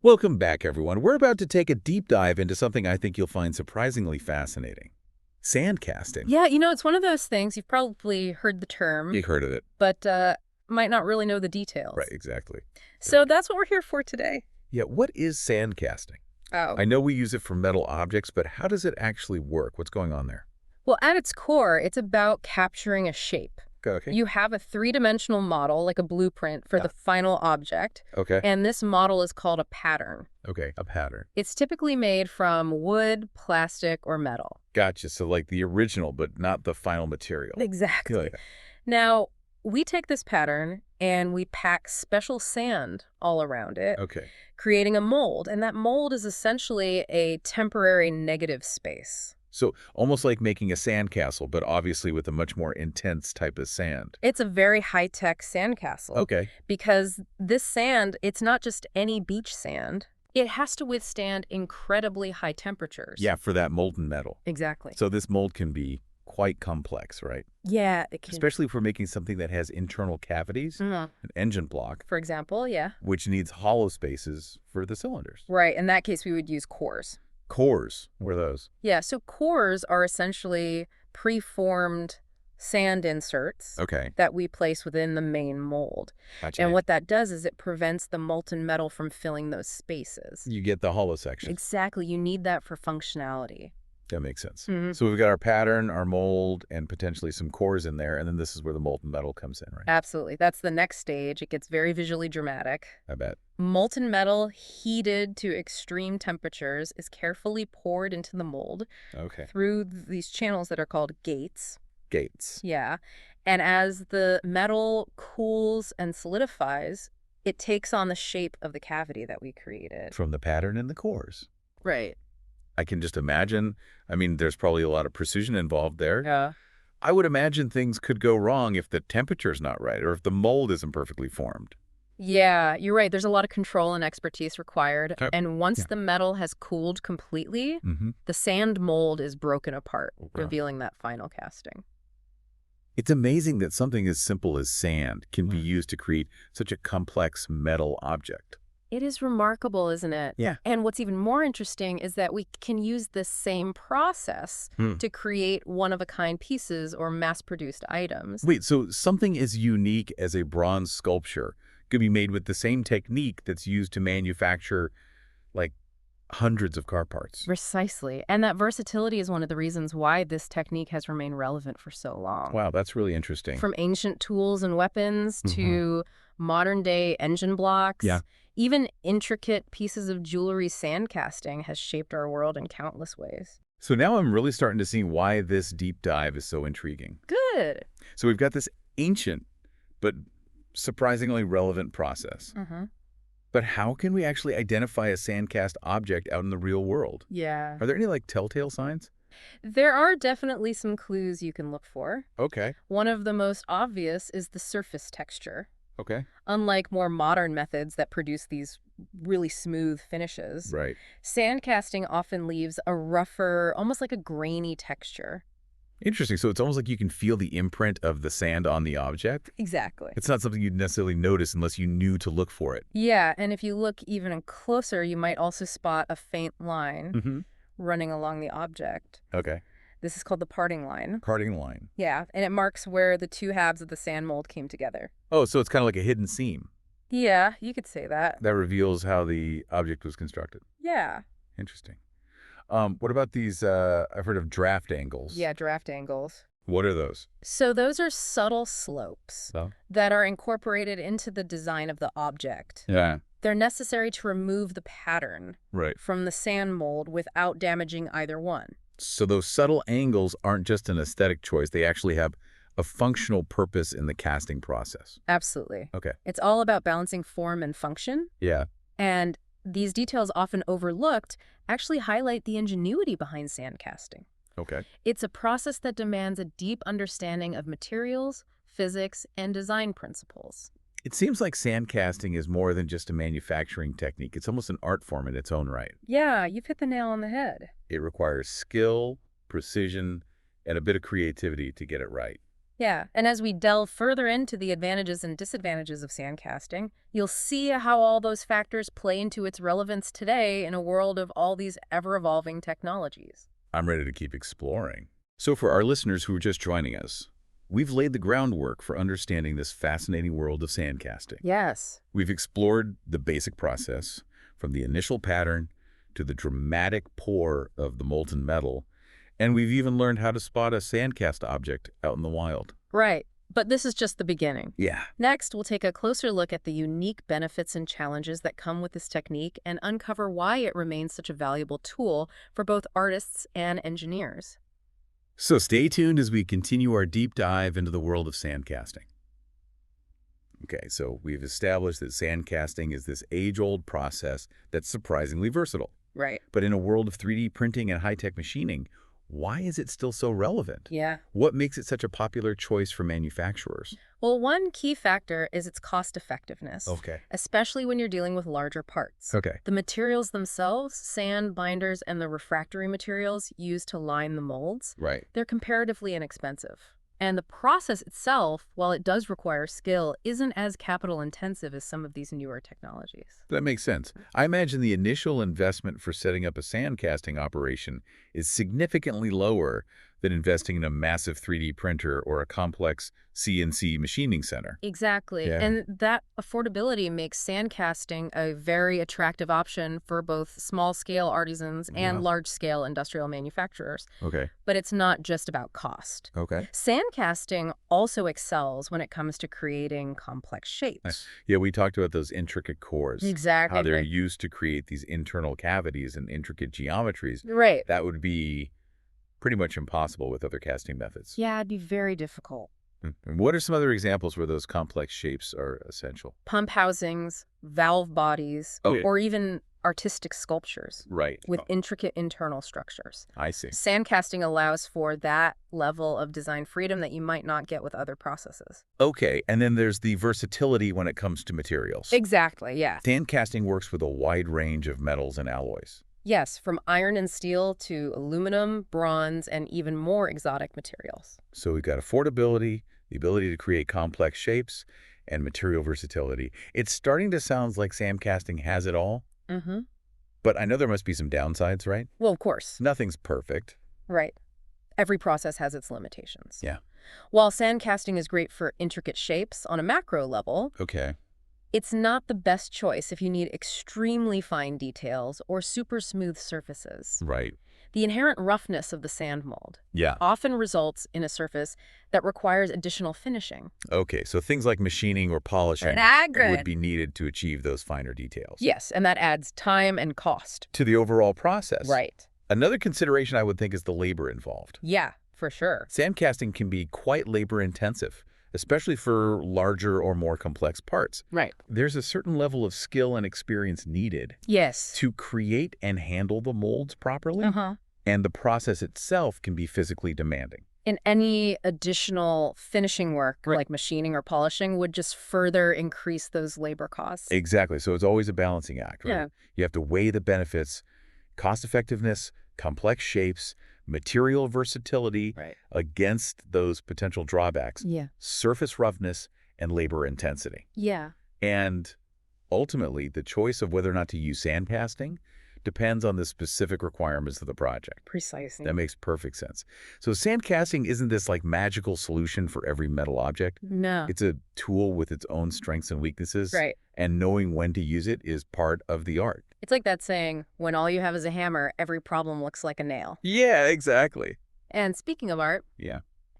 Welcome back, everyone. We're about to take a deep dive into something I think you'll find surprisingly fascinating. Sand casting. Yeah, it's one of those things, you've probably heard the term, You heard of it. but might not really know the Right, details. exactly. So that's what we're here for today. Yeah, what is sand casting? Oh. I know we use it for metal objects, but how does it actually work? What's going on there? Well, at its core, it's about capturing a shape. Okay. You have a three-dimensional model, like a blueprint, for Yeah. the final object, Okay. and this model is called a pattern. Okay, a pattern. It's typically made from wood, plastic, or metal. Gotcha. So like the original, but not the final material. Exactly. Yeah. Now, we take this pattern and we pack special sand all around it, Okay. creating a mold. And that mold is essentially a temporary negative space. So almost like making a sandcastle, but obviously with a much more intense type of sand. It's a very high-tech sandcastle Okay. because this sand, it's not just any beach sand. It has to withstand incredibly high temperatures. Yeah, for that molten metal. Exactly. So this mold can be quite complex, right? Yeah, it can. Especially if we're making something that has internal cavities, Mhm. an engine block, For example, yeah. which needs hollow spaces for the cylinders. Right, in that case, we would use cores. Cores, what are those? Yeah, so cores are essentially preformed sand inserts Okay, that we place within the main mold. gotcha. And what that does is it prevents the molten metal from filling those spaces. You get the hollow section. Exactly. You need that for functionality. That makes sense. Mhm. So we've got our pattern, our mold, and potentially some cores in there, and then this is where the molten metal comes in, right? Absolutely. That's the next stage. It gets very visually dramatic. I bet. Molten metal, heated to extreme temperatures, is carefully poured into the mold Okay. through these channels that are called gates. Gates. Yeah. And as the metal cools and solidifies, it takes on the shape of the cavity that we created. From the pattern and the cores. Right. I can just imagine, I mean, there's probably a lot of precision involved there. Yeah. I would imagine things could go wrong if the temperature's not right or if the mold isn't perfectly formed. Yeah, you're right. There's a lot of control and expertise required. Okay. And once Yeah. the metal has cooled completely, Mm-hmm. the sand mold is broken apart, Wow. revealing that final casting. It's amazing that something as simple as sand can be used to create such a complex metal object. It is remarkable, isn't it? Yeah. And what's even more interesting is that we can use this same process to create one-of-a-kind pieces or mass-produced items. Wait, so something as unique as a bronze sculpture could be made with the same technique that's used to manufacture, like, hundreds of car parts. Precisely. And that versatility is one of the reasons why this technique has remained relevant for so long. Wow, that's really interesting. From ancient tools and weapons to modern-day engine blocks. Yeah. Even intricate pieces of jewelry sandcasting has shaped our world in countless ways. So now I'm really starting to see why this deep dive is so intriguing. Good. So we've got this ancient but surprisingly relevant process. But how can we actually identify a sandcast object out in the real world? Yeah. Are there any, like, telltale signs? There are definitely some clues you can look for. Okay. One of the most obvious is the surface texture. Okay. Unlike more modern methods that produce these really smooth finishes, Right. sandcasting often leaves a rougher, almost like a grainy texture. Interesting. So it's almost like you can feel the imprint of the sand on the object. Exactly. It's not something you'd necessarily notice unless you knew to look for it. Yeah, and if you look even closer, you might also spot a faint line Mm-hmm. running along the object. Okay. This is called the parting line. Parting line. Yeah, and it marks where the two halves of the sand mold came together. Oh, so it's kind of like a hidden seam. Yeah, you could say that. That reveals how the object was constructed. Yeah. Interesting. What about these, I've heard of draft angles. Yeah, draft angles. What are those? So those are subtle slopes So? that are incorporated into the design of the object. Yeah. They're necessary to remove the pattern Right. from the sand mold without damaging either one. So those subtle angles aren't just an aesthetic choice. They actually have a functional purpose in the casting process. Absolutely. Okay. It's all about balancing form and function. Yeah. And these details, often overlooked, actually highlight the ingenuity behind sandcasting. Okay. It's a process that demands a deep understanding of materials, physics, and design principles. It seems like sandcasting is more than just a manufacturing technique. It's almost an art form in its own right. Yeah, you've hit the nail on the head. It requires skill, precision, and a bit of creativity to get it right. Yeah, and as we delve further into the advantages and disadvantages of sandcasting, you'll see how all those factors play into its relevance today in a world of all these ever-evolving technologies. I'm ready to keep exploring. So for our listeners who are just joining us, we've laid the groundwork for understanding this fascinating world of sandcasting. Yes. We've explored the basic process, from the initial pattern to the dramatic pour of the molten metal, and we've even learned how to spot a sandcast object out in the wild. Right. But this is just the beginning. Yeah. Next, we'll take a closer look at the unique benefits and challenges that come with this technique and uncover why it remains such a valuable tool for both artists and engineers. So stay tuned as we continue our deep dive into the world of sandcasting. Okay, so we've established that sandcasting is this age-old process that's surprisingly versatile. Right. But in a world of 3D printing and high-tech machining, why is it still so relevant? Yeah. What makes it such a popular choice for manufacturers? Well, one key factor is its cost effectiveness, Okay. especially when you're dealing with larger parts. Okay. The materials themselves, sand, binders, and the refractory materials used to line the molds, Right. they're comparatively inexpensive. And the process itself, while it does require skill, isn't as capital intensive as some of these newer technologies. That makes sense. I imagine the initial investment for setting up a sandcasting operation is significantly lower than investing in a massive 3D printer or a complex CNC machining center. Exactly. Yeah. And that affordability makes sandcasting a very attractive option for both small-scale artisans and Wow. large-scale industrial manufacturers. Okay. But it's not just about cost. Okay. Sandcasting also excels when it comes to creating complex shapes. Yeah, we talked about those intricate cores. Exactly. How they're used to create these internal cavities and intricate geometries. Right. That would be pretty much impossible with other casting methods. Yeah, it'd be very difficult. And what are some other examples where those complex shapes are essential? Pump housings, valve bodies, Oh, yeah. or even artistic sculptures Right. with intricate internal structures. I see. Sandcasting allows for that level of design freedom that you might not get with other processes. Okay, and then there's the versatility when it comes to materials. Exactly, yeah. Sandcasting works with a wide range of metals and alloys. Yes, from iron and steel to aluminum, bronze, and even more exotic materials. So we've got affordability, the ability to create complex shapes, and material versatility. It's starting to sound like sandcasting has it all, Mm-hmm. but I know there must be some downsides, right? Well, of course. Nothing's perfect. Right. Every process has its limitations. Yeah. While sandcasting is great for intricate shapes on a macro level, Okay. it's not the best choice if you need extremely fine details or super smooth surfaces. Right. The inherent roughness of the sand mold Yeah. often results in a surface that requires additional finishing. Okay, so things like machining or polishing would be needed to achieve those finer details. Yes, and that adds time and cost. To the overall process. Right. Another consideration I would think is the labor involved. Yeah, for sure. Sandcasting can be quite labor-intensive, especially for larger or more complex parts. Right. There's a certain level of skill and experience needed Yes. to create and handle the molds properly, Uh-huh. and the process itself can be physically demanding. And any additional finishing work, Right. like machining or polishing, would just further increase those labor costs. Exactly. So it's always a balancing act, right? Yeah. You have to weigh the benefits, cost-effectiveness, complex shapes, material versatility Right. against those potential drawbacks, Yeah. surface roughness, and labor intensity. Yeah. And ultimately, the choice of whether or not to use sandcasting depends on the specific requirements of the project. Precisely. That makes perfect sense. So sandcasting isn't this like magical solution for every metal object. No. It's a tool with its own strengths and weaknesses. Right. And knowing when to use it is part of the art. It's like that saying, when all you have is a hammer, every problem looks like a nail. Yeah, exactly. And speaking of art, Yeah.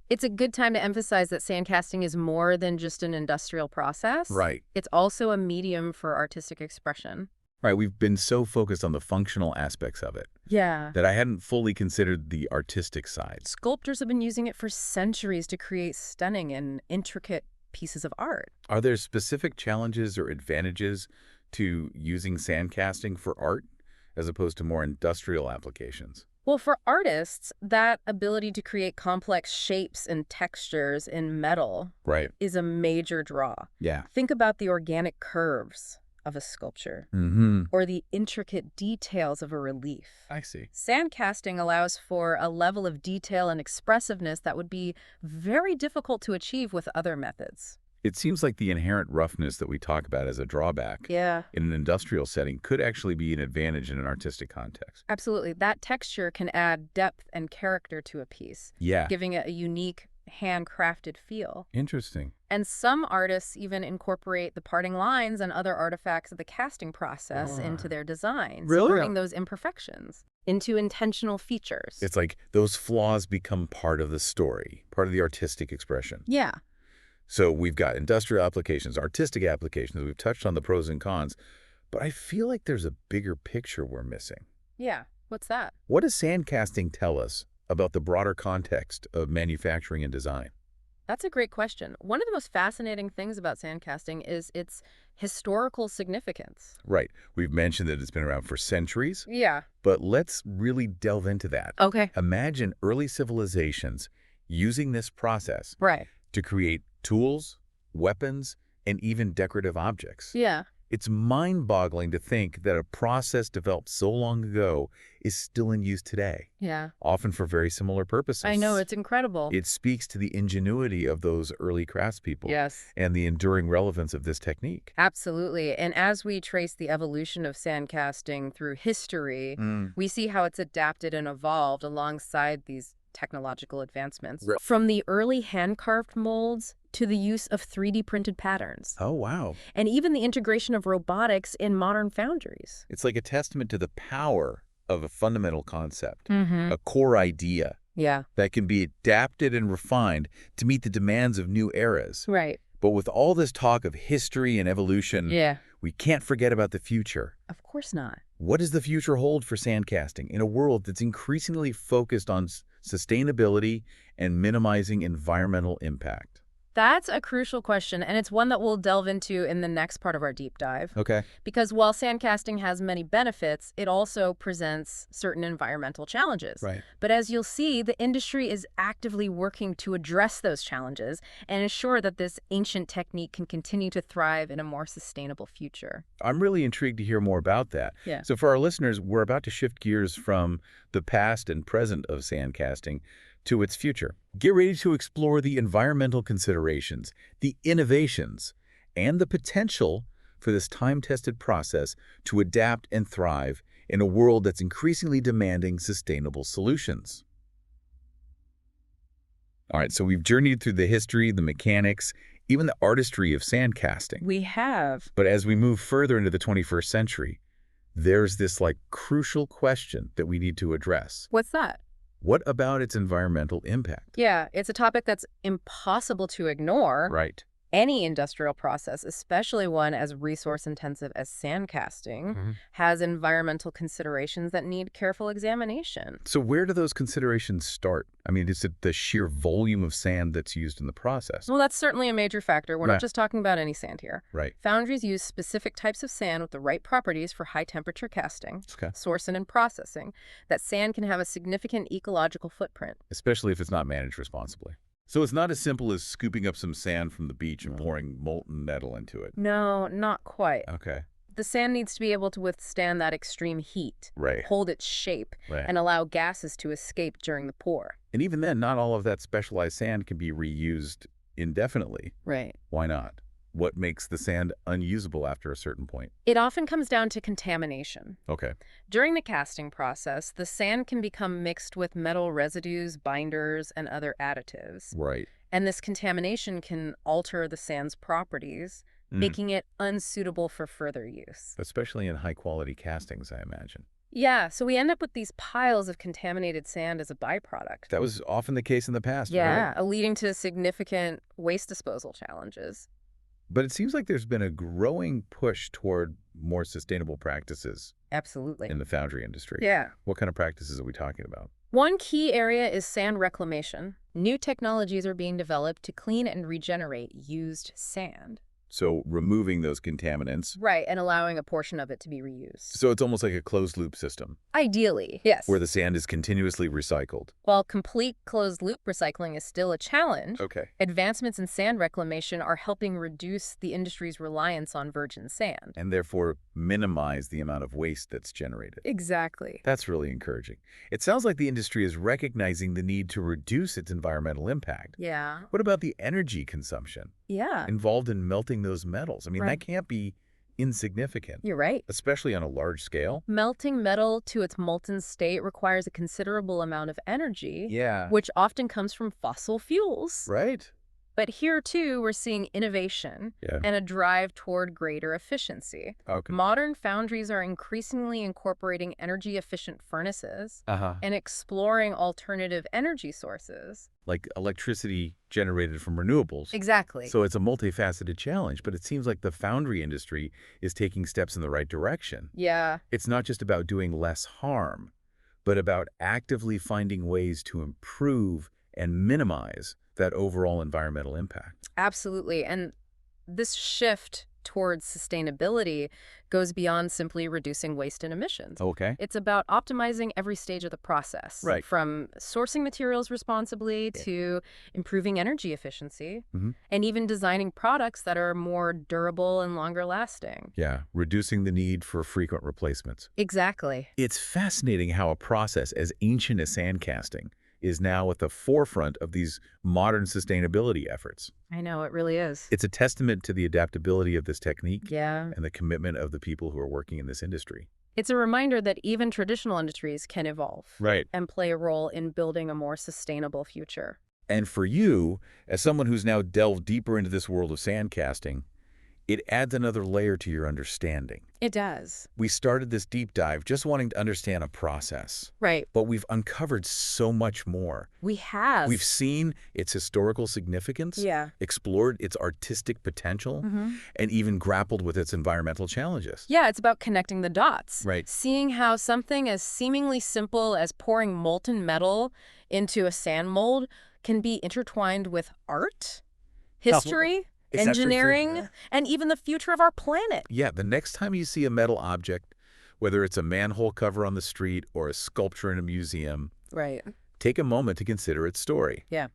it's a good time to emphasize that sandcasting is more than just an industrial process. Right. It's also a medium for artistic expression. Right. We've been so focused on the functional aspects of it Yeah. that I hadn't fully considered the artistic side. Sculptors have been using it for centuries to create stunning and intricate pieces of art. Are there specific challenges or advantages to using sandcasting for art as opposed to more industrial applications? Well, for artists, that ability to create complex shapes and textures in metal Right. is a major draw. Yeah. Think about the organic curves of a sculpture Mm-hmm. or the intricate details of a relief. I see. Sand casting allows for a level of detail and expressiveness that would be very difficult to achieve with other methods. It seems like the inherent roughness that we talk about as a drawback Yeah, in an industrial setting could actually be an advantage in an artistic context. absolutely. That texture can add depth and character to a piece, Yeah. giving it a unique, handcrafted feel. Interesting. And some artists even incorporate the parting lines and other artifacts of the casting process into their designs, Really? turning those imperfections into intentional features. It's like those flaws become part of the story, part of the artistic expression. Yeah. So we've got industrial applications, artistic applications. We've touched on the pros and cons, but I feel like there's a bigger picture we're missing. Yeah. What's that? What does sandcasting tell us about the broader context of manufacturing and design? That's a great question. One of the most fascinating things about sandcasting is its historical significance. Right. We've mentioned that it's been around for centuries, Yeah. but let's really delve into that. Okay. Imagine early civilizations using this process Right. to create tools, weapons, and even decorative objects. Yeah. It's mind-boggling to think that a process developed so long ago is still in use today, Yeah. often for very similar purposes. I know, it's incredible. It speaks to the ingenuity of those early craftspeople Yes. and the enduring relevance of this technique. Absolutely. And as we trace the evolution of sandcasting through history, we see how it's adapted and evolved alongside these technological advancements. Right. From the early hand-carved molds to the use of 3D printed patterns, Oh, wow. and even the integration of robotics in modern foundries. It's like a testament to the power of a fundamental concept, Mm-hmm. a core idea Yeah. that can be adapted and refined to meet the demands of new eras. Right. But with all this talk of history and evolution, Yeah. we can't forget about the future. Of course not. What does the future hold for sandcasting in a world that's increasingly focused on sustainability and minimizing environmental impact? That's a crucial question, and it's one that we'll delve into in the next part of our deep dive. Okay. Because while sandcasting has many benefits, it also presents certain environmental challenges. Right. But as you'll see, the industry is actively working to address those challenges and ensure that this ancient technique can continue to thrive in a more sustainable future. I'm really intrigued to hear more about that. Yeah. So for our listeners, we're about to shift gears from the past and present of sandcasting to its future. Get ready to explore the environmental considerations, the innovations, and the potential for this time-tested process to adapt and thrive in a world that's increasingly demanding sustainable solutions. All right, so we've journeyed through the history, the mechanics, even the artistry of sandcasting. We have. But as we move further into the 21st century, there's this crucial question that we need to address. What's that? What about its environmental impact? Yeah, it's a topic that's impossible to ignore. Right. Any industrial process, especially one as resource-intensive as sandcasting, has environmental considerations that need careful examination. So where do those considerations start? I mean, is it the sheer volume of sand that's used in the process? Well, that's certainly a major factor. We're Right. not just talking about any sand here. Right. Foundries use specific types of sand with the right properties for high-temperature casting, Okay. sourcing, and processing. That sand can have a significant ecological footprint. Especially if it's not managed responsibly. So it's not as simple as scooping up some sand from the beach and pouring molten metal into it. No, not quite. Okay. The sand needs to be able to withstand that extreme heat, Right. hold its shape, Right. and allow gases to escape during the pour. And even then, not all of that specialized sand can be reused indefinitely. Right. Why not? What makes the sand unusable after a certain point? It often comes down to contamination. Okay. During the casting process, the sand can become mixed with metal residues, binders, and other additives. Right. And this contamination can alter the sand's properties, making it unsuitable for further use. Especially in high-quality castings, I imagine. Yeah, so we end up with these piles of contaminated sand as a byproduct. That was often the case in the past, Yeah, right? leading to significant waste disposal challenges. But it seems like there's been a growing push toward more sustainable practices Absolutely. in the foundry industry. Yeah. What kind of practices are we talking about? One key area is sand reclamation. New technologies are being developed to clean and regenerate used sand. So removing those contaminants. Right, and allowing a portion of it to be reused. So it's almost like a closed-loop system Ideally, yes. where the sand is continuously recycled. While complete closed-loop recycling is still a challenge, Okay. advancements in sand reclamation are helping reduce the industry's reliance on virgin sand. And therefore minimize the amount of waste that's generated. Exactly. That's really encouraging. It sounds like the industry is recognizing the need to reduce its environmental impact. Yeah. What about the energy consumption Yeah. involved in melting those metals? I mean, Right. that can't be insignificant, You're right. especially on a large scale. Melting metal to its molten state requires a considerable amount of energy, Yeah. which often comes from fossil fuels. Right? But here, too, we're seeing innovation Yeah. and a drive toward greater efficiency. Okay. Modern foundries are increasingly incorporating energy-efficient furnaces Uh-huh. and exploring alternative energy sources. Like electricity generated from renewables. Exactly. So it's a multifaceted challenge, but it seems like the foundry industry is taking steps in the right direction. Yeah, It's not just about doing less harm, but about actively finding ways to improve and minimize that overall environmental impact. absolutely. And this shift towards sustainability goes beyond simply reducing waste and emissions. Okay. It's about optimizing every stage of the process, Right. from sourcing materials responsibly Yeah. to improving energy efficiency, Mhm. and even designing products that are more durable and longer lasting. Yeah, reducing the need for frequent replacements. Exactly. It's fascinating how a process as ancient as sandcasting is now at the forefront of these modern sustainability efforts. I know, it really is. It's a testament to the adaptability of this technique Yeah. and the commitment of the people who are working in this industry. It's a reminder that even traditional industries can evolve Right. and play a role in building a more sustainable future. And for you, as someone who's now delved deeper into this world of sandcasting, it adds another layer to your understanding. It does. We started this deep dive just wanting to understand a process, Right. but we've uncovered so much more. We have. We've seen its historical significance, Yeah. explored its artistic potential, Mm-hmm. and even grappled with its environmental challenges. Yeah, it's about connecting the dots. Right. Seeing how something as seemingly simple as pouring molten metal into a sand mold can be intertwined with art, history, Is that true, too? engineering, Yeah. and even the future of our planet. Yeah, the next time you see a metal object, whether it's a manhole cover on the street or a sculpture in a museum, Right. take a moment to consider its story. Yeah.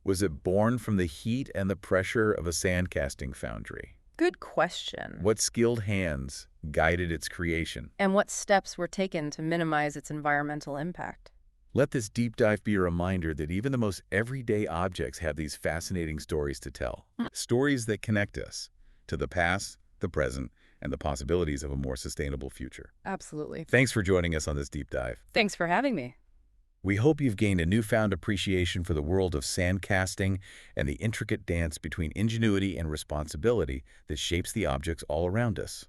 Was it born from the heat and the pressure of a sandcasting foundry? Good question. What skilled hands guided its creation? And what steps were taken to minimize its environmental impact? Let this deep dive be a reminder that even the most everyday objects have these fascinating stories to tell. Stories that connect us to the past, the present, and the possibilities of a more sustainable future. Absolutely. Thanks for joining us on this deep dive. Thanks for having me. We hope you've gained a newfound appreciation for the world of sandcasting and the intricate dance between ingenuity and responsibility that shapes the objects all around us.